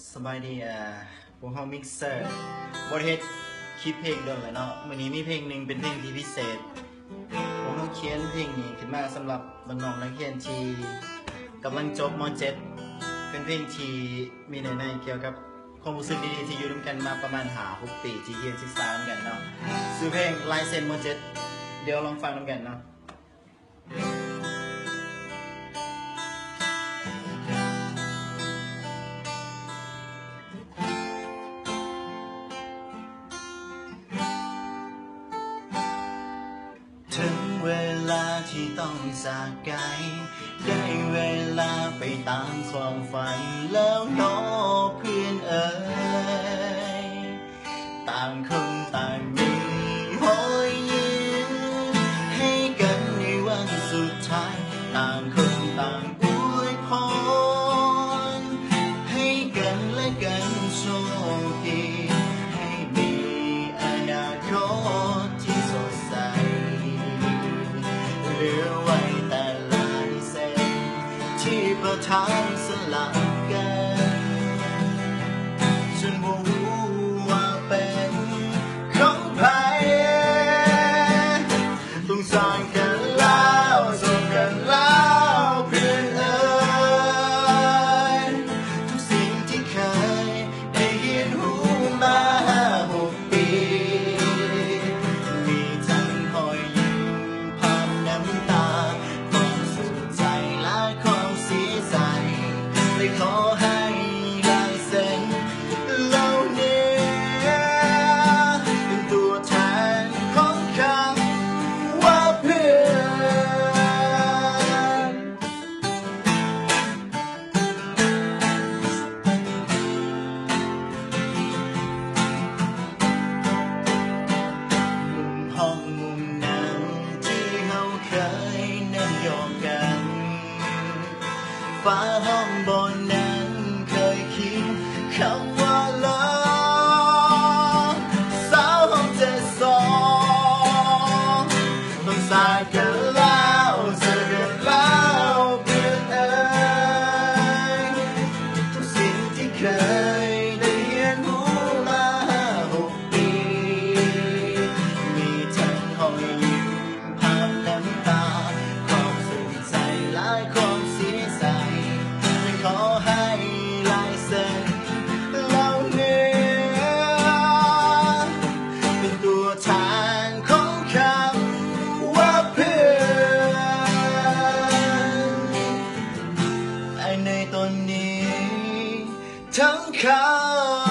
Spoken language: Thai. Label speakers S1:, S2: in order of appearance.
S1: สบายดีพวกเขามิกเซอร์บทเฮ็ดคลิปเพลงเดิมเลยเนาะวันนี้มีเพลงหนึ่งเป็นเพลงที่พิเศษพวกเขาเขียนเพลงนี้ขึ้นมาสำหรับน้องๆนักเรียนที่กำลังจบม .7 เป็นเพลงที่มีในเกี่ยวกับความรู้สึกดีๆที่อยู่ด้วยกันมาประมาณ5-6 ปีที่เรียนศึกษากันเนาะชื่อเพลงลายเซ็นม .7 เดี๋ยวลองฟังกันเนาะถึงเวลาที่ต้องจากไกลได้เวลาไปตามความฝันแล้วน้อเพื่อนเอ๋ยต่างคนต่างมีหอยยิ้มให้กันในวันสุดท้ายต่างคนต่างอวยพรให้กันและกันโชคดีให้มีอนาคตที่สดใสเหลือไว้แต่ลายเส้นที่ประทานสลับกันฉันบ่รู้ว่าเป็นของใครต้องสร้างกันแล้วส่งกันแล้วเพื่อนเอ๋ยทุกสิ่งที่เคยได้ยินหูมา5-6 ปีมีทั้งรอยยิ้มภาพน้ำตาความสุขใจและความเสียใจเลยขอให้ลายเซ็นเหล่านี้เป็นตัวแทนของคำว่าเพื่อนมุมห้องมุมนั้นที่เราเคยนั่งยองกันฟ้าห้องบนนั้นเคยเขียนคำว่าลาสาวห้อง7-2ต้องสายกันแล้วเจอกันแล้วเพื่อนเอ๋ยทุกสิ่งที่เคยได้เรียนรู้มา5-6 ปีมีทั้งรอยยิ้มภาพน้ำตาความสุขใจและความเสียใจเลยขอให้ลายเซ็นเหล่านี้เป็นตัวแทนของคำว่าเพื่อนในตอนนี้ทั้งคำ